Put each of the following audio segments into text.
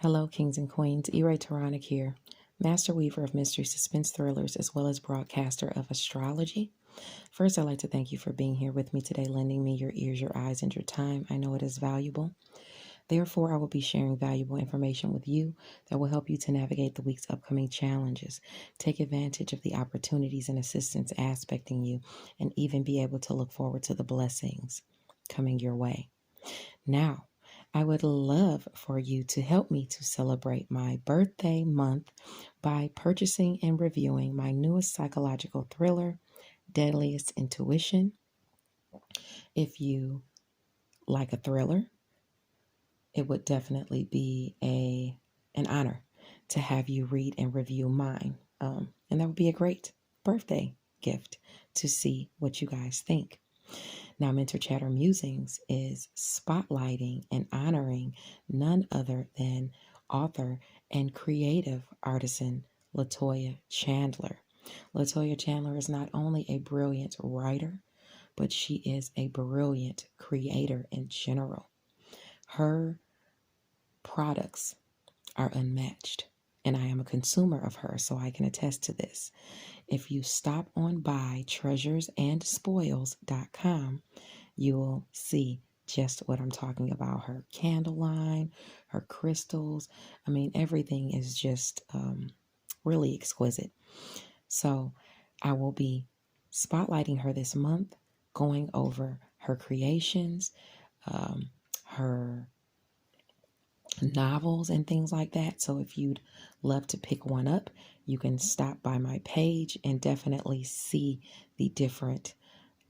Hello, kings and queens. E-Ray Taronic here, master weaver of mystery suspense thrillers, as well as broadcaster of astrology. First, I'd like to thank you for being here with me today, lending me your ears, your eyes, and your time. I know it is valuable. Therefore, I will be sharing valuable information with you that will help you to navigate the week's upcoming challenges, take advantage of the opportunities and assistance aspecting you, and even be able to look forward to the blessings coming your way. Now, I would love for you to help me to celebrate my birthday month by purchasing and reviewing my newest psychological thriller, Deadliest Intuition. If you like a thriller, it would definitely be an honor to have you read and review mine. And that would be a great birthday gift to see what you guys think. Now, Mentor Chatter Musings is spotlighting and honoring none other than author and creative artisan Latoya Chandler. Latoya Chandler is not only a brilliant writer, but she is a brilliant creator in general. Her products are unmatched, and I am a consumer of her, so I can attest to this. If you stop on by treasuresandspoils.com, you will see just what I'm talking about. Her candle line, her crystals. I mean, everything is just really exquisite. So I will be spotlighting her this month, going over her creations, her novels and things like that. So if you'd love to pick one up, you can stop by my page and definitely see the different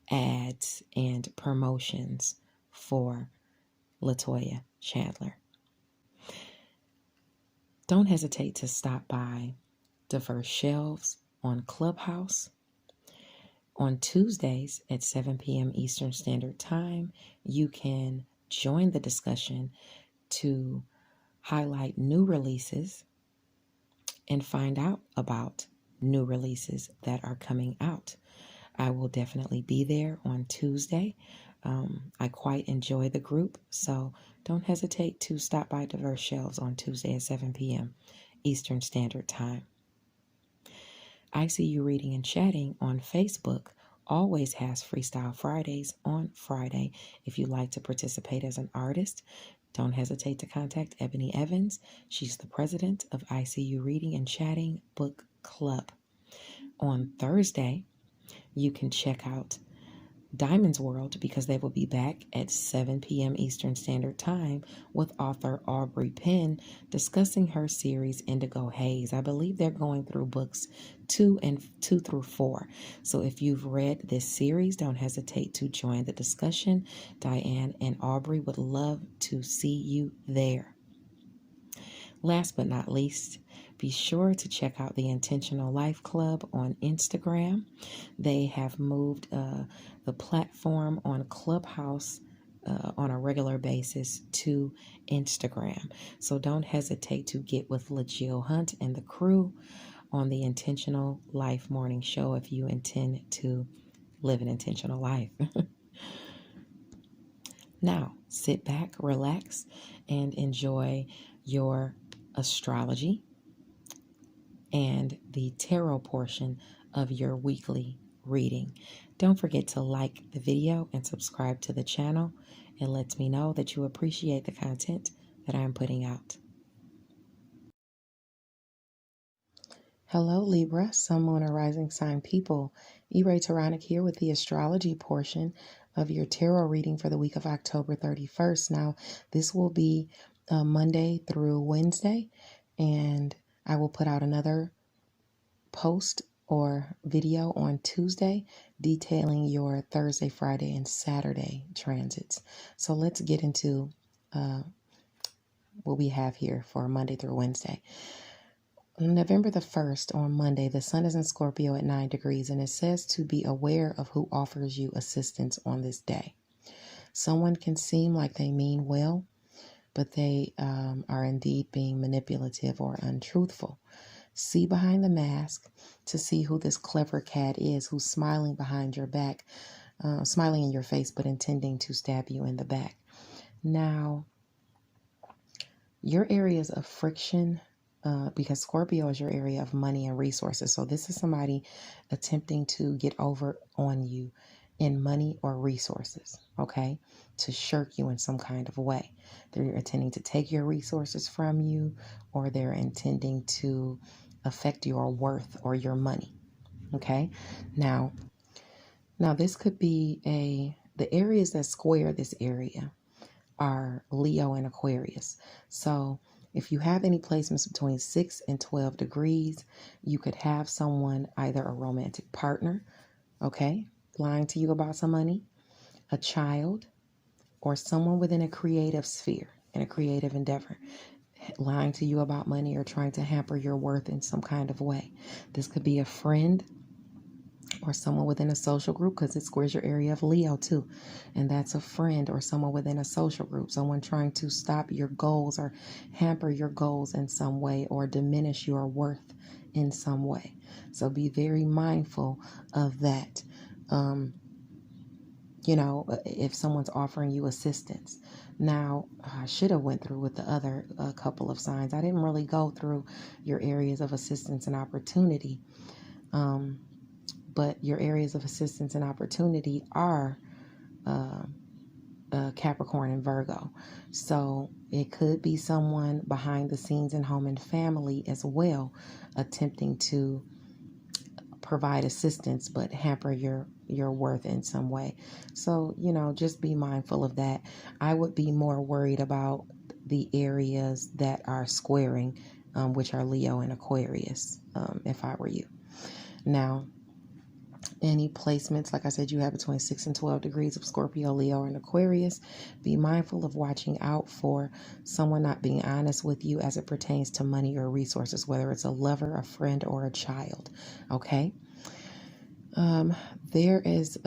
ads and promotions for Latoya Chandler. Don't hesitate to stop by Diverse Shelves on Clubhouse. On Tuesdays at 7 p.m. Eastern Standard Time, you can join the discussion to highlight new releases and find out about new releases that are coming out. I will definitely be there on Tuesday. I quite enjoy the group, so don't hesitate to stop by Diverse Shelves on Tuesday at 7 p.m. Eastern Standard Time. I See You Reading and Chatting on Facebook always has Freestyle Fridays on Friday. If you'd like to participate as an artist, don't hesitate to contact Ebony Evans. She's the president of ICU Reading and Chatting Book Club. On Thursday, you can check out Diamond's World because they will be back at 7 p.m. Eastern Standard Time with author Aubrey Penn discussing her series Indigo Haze. I believe they're going through books 2 through 4. So if you've read this series, don't hesitate to join the discussion. Diane and Aubrey would love to see you there. Last but not least, be sure to check out the Intentional Life Club on Instagram. They have moved the platform on Clubhouse on a regular basis to Instagram. So don't hesitate to get with LaJill Hunt and the crew on the Intentional Life Morning Show if you intend to live an intentional life. Now, sit back, relax, and enjoy your astrology and the tarot portion of your weekly reading. Don't forget to like the video and subscribe to the channel. It lets me know that you appreciate the content that I am putting out. Hello, Libra, Sun, Moon, or Rising Sign people. E-Ray Taronic here with the astrology portion of your tarot reading for the week of October 31st. Now, this will be Monday through Wednesday, and I will put out another post or video on Tuesday detailing your Thursday, Friday, and Saturday transits. So let's get into what we have here for Monday through Wednesday. November the 1st, on Monday, the sun is in Scorpio at 9 degrees, and it says to be aware of who offers you assistance on this day. Someone can seem like they mean well, but they are indeed being manipulative or untruthful. See behind the mask to see who this clever cat is who's smiling behind your back, smiling in your face, but intending to stab you in the back. Now, Your areas of friction, because Scorpio is your area of money and resources. So this is somebody attempting to get over on you in money or resources, okay? To shirk you in some kind of way. They're intending to take your resources from you, or they're intending to affect your worth or your money, okay? Now this could be the areas that square this area are Leo and Aquarius. So if you have any placements between 6 and 12 degrees, you could have someone, either a romantic partner, okay, lying to you about some money, a child, or someone within a creative sphere, in a creative endeavor, lying to you about money or trying to hamper your worth in some kind of way. This could be a friend or someone within a social group, because it squares your area of Leo too. And that's a friend or someone within a social group, someone trying to stop your goals or hamper your goals in some way or diminish your worth in some way. So be very mindful of that. If someone's offering you assistance. Now, I should have went through with the other couple of signs. I didn't really go through your areas of assistance and opportunity. But your areas of assistance and opportunity are Capricorn and Virgo. So it could be someone behind the scenes in home and family as well, attempting to provide assistance but hamper your worth in some way. So, just be mindful of that. I would be more worried about the areas that are squaring, which are Leo and Aquarius, if I were you. Now, any placements, like I said, you have between 6 and 12 degrees of Scorpio, Leo, and Aquarius. Be mindful of watching out for someone not being honest with you as it pertains to money or resources, whether it's a lover, a friend, or a child. Okay? There is,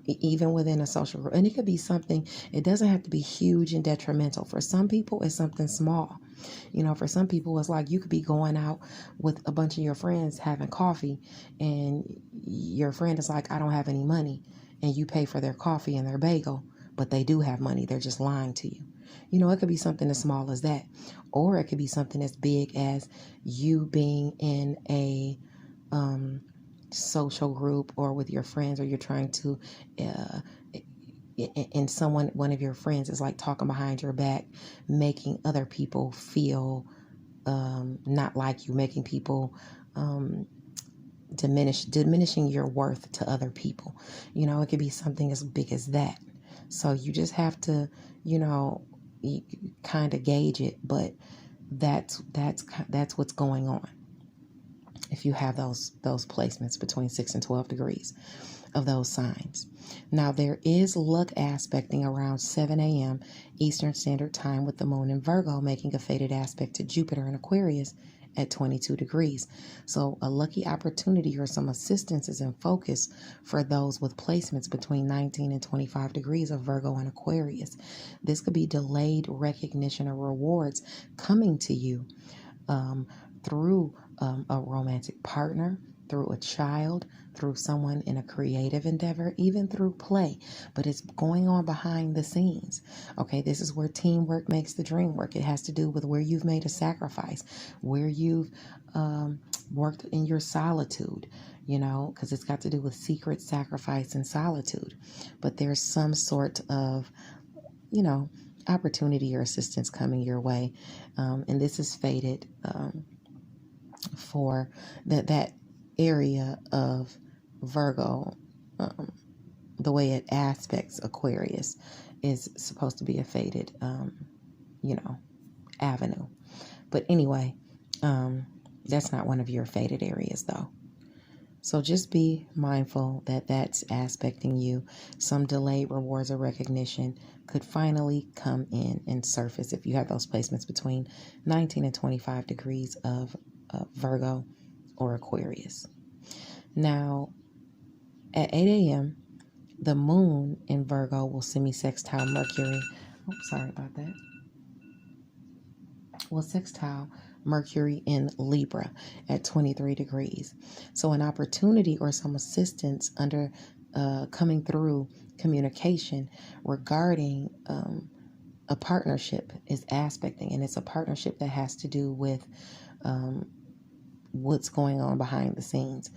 even within a social group, and it could be something, it doesn't have to be huge and detrimental. For some people, it's something small. For some people, it's like you could be going out with a bunch of your friends having coffee, and your friend is like, I don't have any money, and you pay for their coffee and their bagel, but they do have money. They're just lying to you. It could be something as small as that, or it could be something as big as you being in a social group or with your friends, or you're trying to and one of your friends is like talking behind your back, making other people feel not like you, making people diminishing your worth to other people. It could be something as big as that. So you just have to, kind of gauge it, but that's what's going on. If you have those placements between 6 and 12 degrees of those signs. Now, there is luck aspecting around 7 a.m. Eastern Standard Time, with the moon in Virgo making a fated aspect to Jupiter in Aquarius at 22 degrees. So a lucky opportunity or some assistance is in focus for those with placements between 19 and 25 degrees of Virgo and Aquarius. This could be delayed recognition or rewards coming to you through a romantic partner, through a child, through someone in a creative endeavor, even through play. But it's going on behind the scenes. Okay, this is where teamwork makes the dream work. It has to do with where you've made a sacrifice, where you've worked in your solitude, because it's got to do with secret sacrifice and solitude. But there's some sort of, opportunity or assistance coming your way. And this is fated for that area of Virgo, the way it aspects Aquarius is supposed to be a fated, avenue. But anyway, that's not one of your fated areas though. So just be mindful that that's aspecting you. Some delayed rewards or recognition could finally come in and surface if you have those placements between 19 and 25 degrees of Virgo or Aquarius. Now, at 8 a.m., the moon in Virgo will semi-sextile Mercury. Oh, sorry about that. Will sextile Mercury in Libra at 23 degrees. So an opportunity or some assistance coming through communication regarding a partnership is aspecting, and it's a partnership that has to do with what's going on behind the scenes.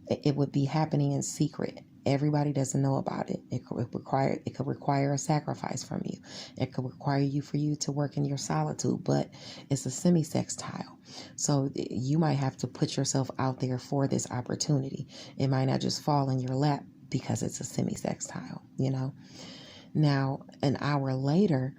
It would be happening in secret. Everybody doesn't know about it. It could require a sacrifice from you. It could require for you to work in your solitude, but it's a semi-sextile. So you might have to put yourself out there for this opportunity. It might not just fall in your lap because it's a semi-sextile, Now, an hour later,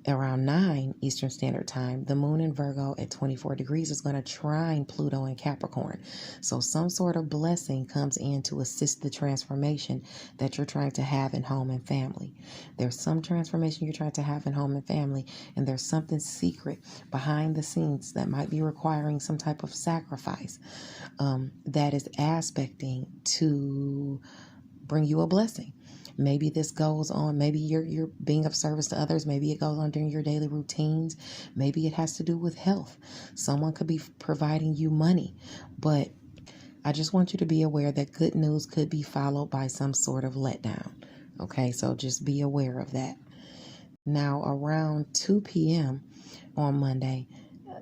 around 9 Eastern Standard Time, the moon in Virgo at 24 degrees is going to trine Pluto in Capricorn. So some sort of blessing comes in to assist the transformation that you're trying to have in home and family. There's some transformation you're trying to have in home and family, and there's something secret behind the scenes that might be requiring some type of sacrifice that is aspecting to bring you a blessing. Maybe this goes on. Maybe you're being of service to others. Maybe it goes on during your daily routines. Maybe it has to do with health. Someone could be providing you money. But I just want you to be aware that good news could be followed by some sort of letdown. Okay, so just be aware of that. Now, around 2 p.m. on Monday,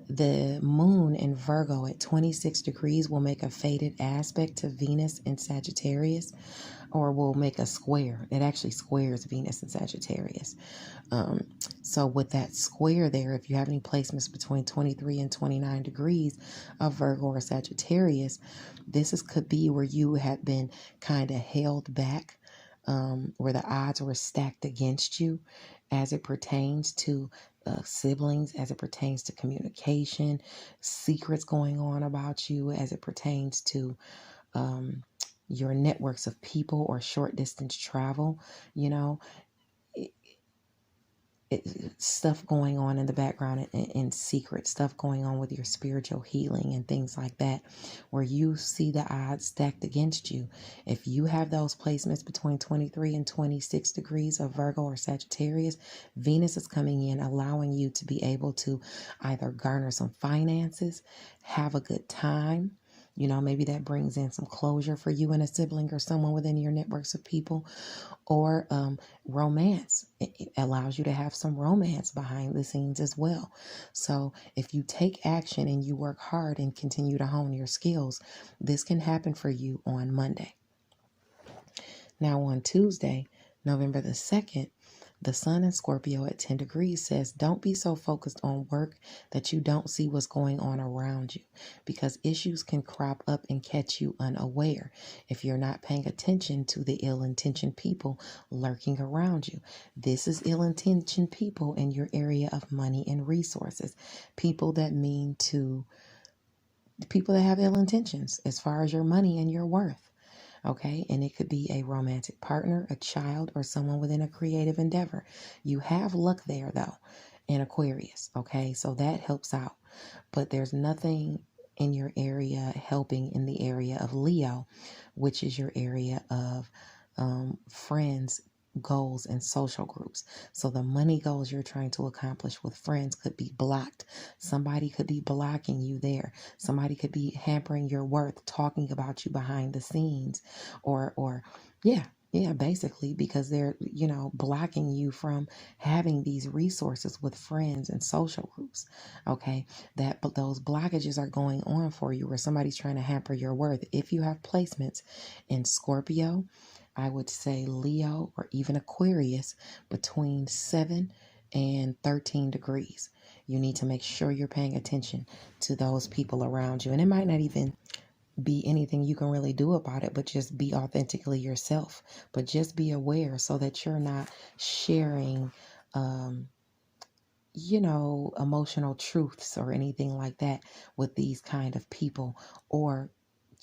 the moon in Virgo at 26 degrees will make a fated aspect to Venus in Sagittarius, or will make a square. It actually squares Venus and Sagittarius. So with that square there, if you have any placements between 23 and 29 degrees of Virgo or Sagittarius, could be where you have been kind of held back, where the odds were stacked against you as it pertains to siblings, as it pertains to communication, secrets going on about you, as it pertains to your networks of people or short distance travel, it, stuff going on in the background, in secret, stuff going on with your spiritual healing and things like that, where you see the odds stacked against you. If you have those placements between 23 and 26 degrees of Virgo or Sagittarius, Venus is coming in, allowing you to be able to either garner some finances, have a good time. Maybe that brings in some closure for you and a sibling or someone within your networks of people, or romance. It allows you to have some romance behind the scenes as well. So if you take action and you work hard and continue to hone your skills, this can happen for you on Monday. Now on Tuesday, November the 2nd, the sun in Scorpio at 10 degrees says, don't be so focused on work that you don't see what's going on around you, because issues can crop up and catch you unaware if you're not paying attention to the ill-intentioned people lurking around you. This is ill-intentioned people in your area of money and resources, people that have ill intentions as far as your money and your worth. Okay, and it could be a romantic partner, a child, or someone within a creative endeavor. You have luck there, though, in Aquarius. Okay, so that helps out. But there's nothing in your area helping in the area of Leo, which is your area of friends, goals, and social groups. So the money goals you're trying to accomplish with friends could be blocked. Somebody could be blocking you there. Somebody could be hampering your worth, talking about you behind the scenes, or basically, because they're, blocking you from having these resources with friends and social groups. Okay, but those blockages are going on for you, where somebody's trying to hamper your worth. If you have placements in Scorpio, I would say Leo, or even Aquarius, between 7 and 13 degrees. You need to make sure you're paying attention to those people around you. And it might not even be anything you can really do about it, but just be authentically yourself. But just be aware so that you're not sharing, emotional truths or anything like that with these kind of people, or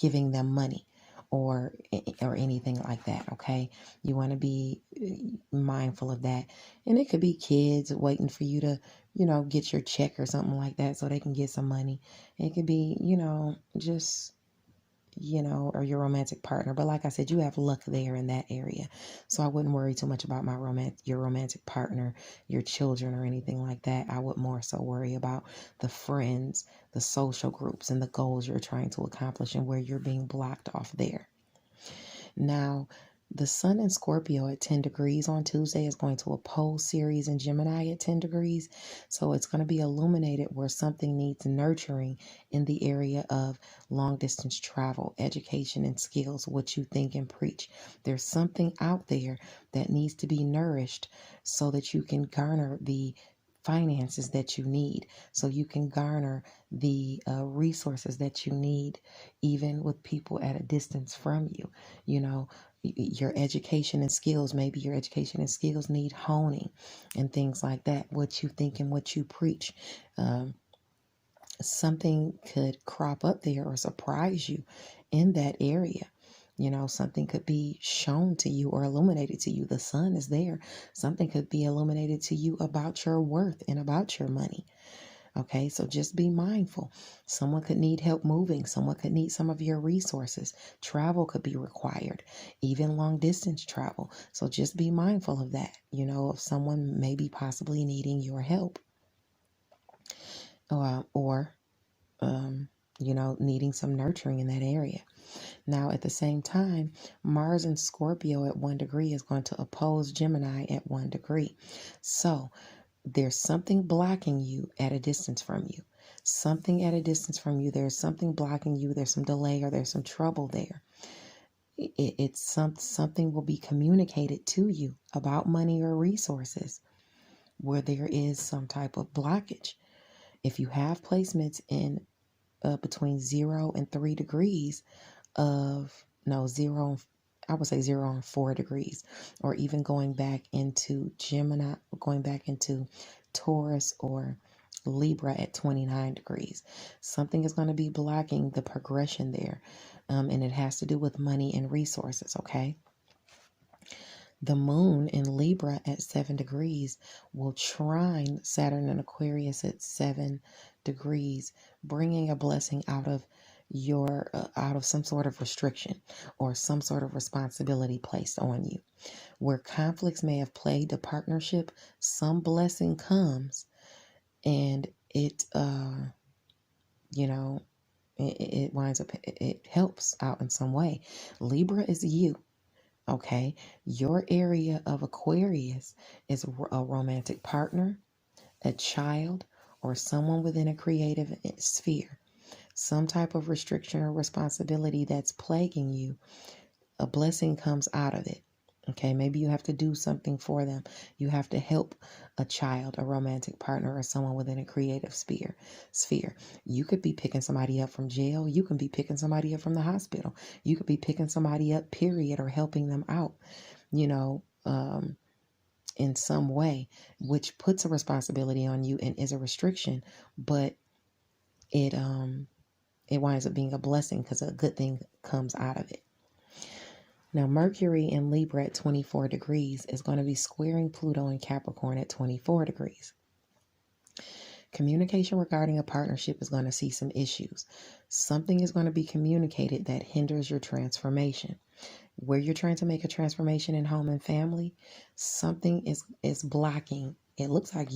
giving them money, or anything like that. Okay, you want to be mindful of that. And it could be kids waiting for you to get your check or something like that so they can get some money. It could be just or your romantic partner. But like I said, you have luck there in that area, so I wouldn't worry too much about your romantic partner, your children, or anything like that. I would more so worry about the friends, the social groups, and the goals you're trying to accomplish, and where you're being blocked off there. Now, The Sun in Scorpio at 10 degrees on Tuesday is going to oppose Ceres and Gemini at 10 degrees. So it's going to be illuminated where something needs nurturing in the area of long distance travel, education, and skills, what you think and preach. There's something out there that needs to be nourished so that you can garner the finances that you need, so you can garner the resources that you need, even with people at a distance from you. You know, your education and skills, maybe your education and skills need honing and things like that, what you think and what you preach. Something could crop up there or surprise you in that area. You know, something could be shown to you or illuminated to you. The sun is there. Something could be illuminated to you about your worth and about your money. Okay, so just be mindful. Someone could need help moving. Someone could need some of your resources. Travel could be required, even long distance travel. So just be mindful of that. You know, if someone may be possibly needing your help, or you know, needing some nurturing in that area. Now, at the same time, Mars in Scorpio at 1 degree is going to oppose Gemini at 1 degree. So there's something blocking you at a distance from you. Something at a distance from you. There's something blocking you. There's some delay or there's some trouble there. It's something will be communicated to you about money or resources where there is some type of blockage. If you have placements in between 0 and 3 degrees of, no, 0, I would say 0 and 4 degrees, or even going back into Gemini, going back into Taurus or Libra at 29 degrees. Something is going to be blocking the progression there, and it has to do with money and resources, okay? The moon in Libra at 7 degrees will trine Saturn in Aquarius at 7 degrees, bringing a blessing out of out of some sort of restriction or some sort of responsibility placed on you. Where conflicts may have plagued a partnership, some blessing comes, and it you know, it winds up, it helps out in some way. Libra is you. Okay, your area of Aquarius is a romantic partner, a child, or someone within a creative sphere. Some type of restriction or responsibility that's plaguing you, a blessing comes out of it. Okay, maybe you have to do something for them. You have to help a child, a romantic partner, or someone within a creative sphere. You could be picking somebody up from jail. You can be picking somebody up from the hospital. You could be picking somebody up, period, or helping them out, you know, in some way, which puts a responsibility on you and is a restriction, but it winds up being a blessing because a good thing comes out of it. Now, Mercury in Libra at 24 degrees is going to be squaring Pluto in Capricorn at 24 degrees. Communication regarding a partnership is going to see some issues. Something is going to be communicated that hinders your transformation. Where you're trying to make a transformation in home and family, something is blocking. It looks like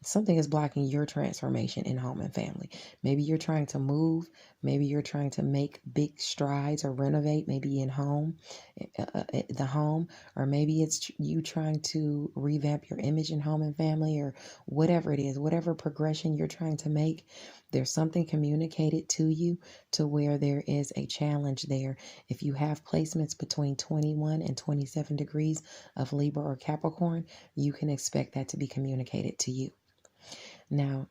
something is blocking your transformation in home and family. Maybe you're trying to move. Maybe you're trying to make big strides or renovate, maybe in the home, or maybe it's you trying to revamp your image in home and family, or whatever it is, whatever progression you're trying to make. There's something communicated to you to where there is a challenge there. If you have placements between 21 and 27 degrees of Libra or Capricorn, you can expect that to be communicated to you. Now,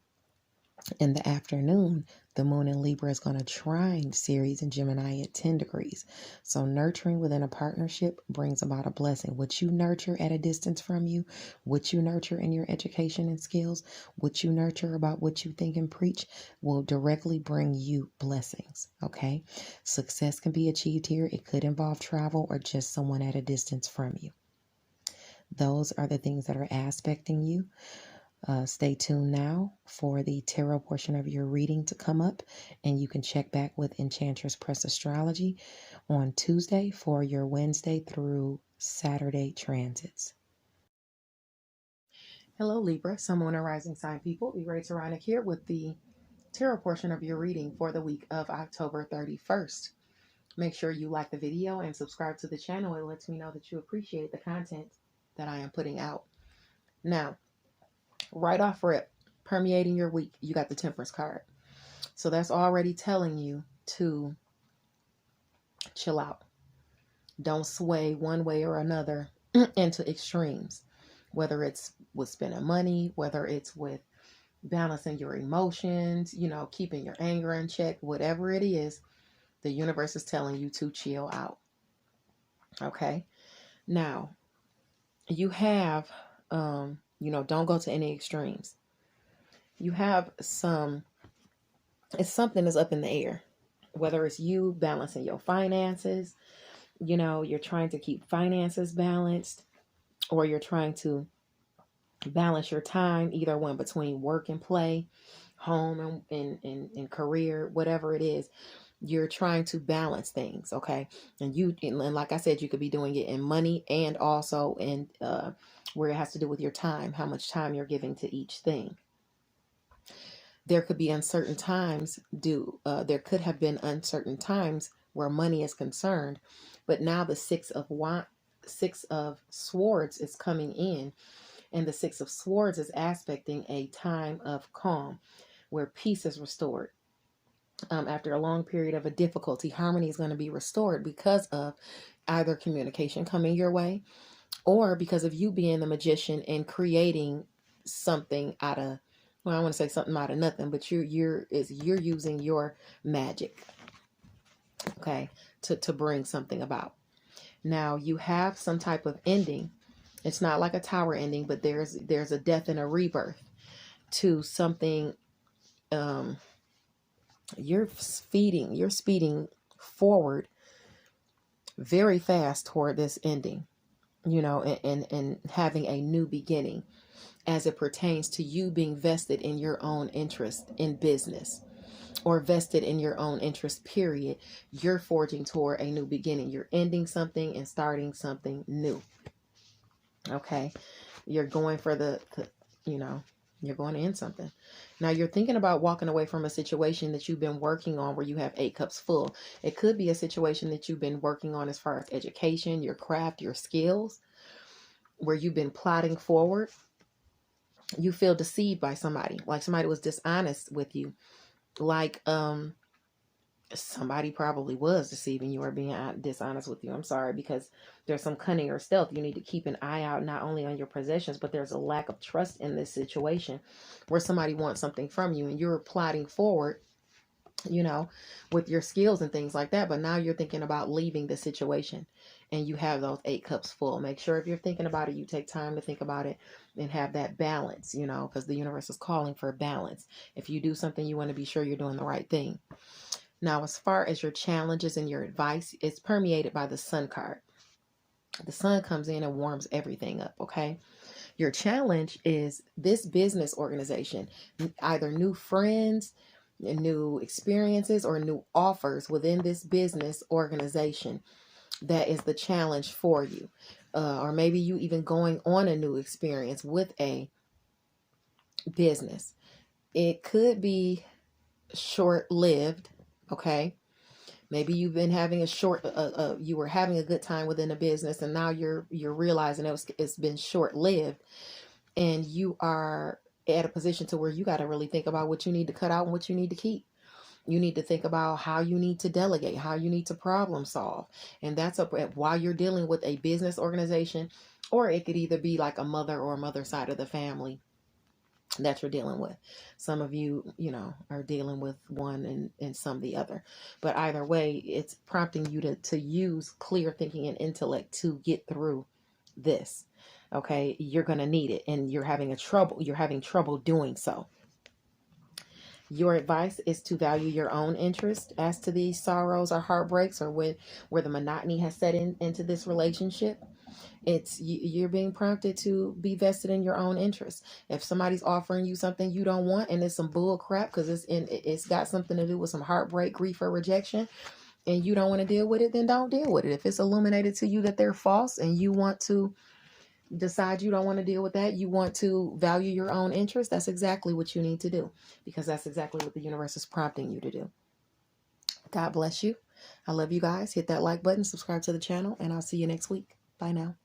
in the afternoon, the moon in Libra is going to trine Ceres and Gemini at 10 degrees. So nurturing within a partnership brings about a blessing. What you nurture at a distance from you, what you nurture in your education and skills, what you nurture about what you think and preach will directly bring you blessings. Okay. Success can be achieved here. It could involve travel or just someone at a distance from you. Those are the things that are aspecting you. Stay tuned now for the tarot portion of your reading to come up, and you can check back with Enchantress Press Astrology on Tuesday for your Wednesday through Saturday transits. Hello, Libra, Sun, Moon, and Rising Sign people. Ray Taronic here with the tarot portion of your reading for the week of October 31st. Make sure you like the video and subscribe to the channel. It lets me know that you appreciate the content that I am putting out. Now, right off rip, permeating your week, you got the Temperance card. So that's already telling you to chill out. Don't sway one way or another into extremes, whether it's with spending money, whether it's with balancing your emotions, keeping your anger in check, whatever it is, the universe is telling you to chill out. Okay. Now, you have, don't go to any extremes. You have it's something that's up in the air, whether it's you balancing your finances, you're trying to keep finances balanced, or you're trying to balance your time, either one, between work and play, home and career, whatever it is. You're trying to balance things, okay? And like I said, you could be doing it in money and also in where it has to do with your time, how much time you're giving to each thing. There could be uncertain times there could have been uncertain times where money is concerned, but now the Six of Swords is coming in, and the Six of Swords is aspecting a time of calm where peace is restored. After a long period of a difficulty, harmony is going to be restored because of either communication coming your way, or because of you being the magician and creating something out of, well, I want to say something out of nothing, but you're using your magic, okay, to bring something about. Now you have some type of ending. It's not like a tower ending, but there's a death and a rebirth to something. You're speeding forward very fast toward this ending, and having a new beginning as it pertains to you being vested in your own interest in business, or vested in your own interest, period. You're forging toward a new beginning. You're ending something and starting something new. Okay. You're going for you're going to end something. Now you're thinking about walking away from a situation that you've been working on where you have 8 cups full. It could be a situation that you've been working on as far as education, your craft, your skills, where you've been plotting forward. You feel deceived by somebody, like somebody was dishonest with you, like somebody probably was deceiving you or being dishonest with you. I'm sorry, because there's some cunning or stealth. You need to keep an eye out not only on your possessions, but there's a lack of trust in this situation where somebody wants something from you and you're plotting forward, with your skills and things like that. But now you're thinking about leaving the situation and you have those 8 cups full. Make sure if you're thinking about it, you take time to think about it and have that balance, because the universe is calling for balance. If you do something, you want to be sure you're doing the right thing. Now, as far as your challenges and your advice, it's permeated by the Sun card. The Sun comes in and warms everything up, okay? Your challenge is this business organization, either new friends, new experiences, or new offers within this business organization. That is the challenge for you. Or maybe you even going on a new experience with a business. It could be short-lived. Okay, maybe you've been having you were having a good time within a business, and now you're realizing it's been short-lived, and you are at a position to where you got to really think about what you need to cut out and what you need to keep. You need to think about how you need to delegate, how you need to problem solve, and that's while you're dealing with a business organization, or it could either be like a mother side of the family that you're dealing with. Some of you, are dealing with one and some the other. But either way, it's prompting you to use clear thinking and intellect to get through this. Okay, you're going to need it, and you're having trouble doing so. Your advice is to value your own interest as to these sorrows or heartbreaks, or where the monotony has set into this relationship. You're being prompted to be vested in your own interest. If somebody's offering you something you don't want and it's some bull crap because it's got something to do with some heartbreak, grief, or rejection, and you don't want to deal with it, then don't deal with it. If it's illuminated to you that they're false and you want to decide you don't want to deal with that, you want to value your own interest, that's exactly what you need to do, because that's exactly what the universe is prompting you to do. God bless you. I love you guys. Hit that like button, subscribe to the channel, and I'll see you next week. Bye now.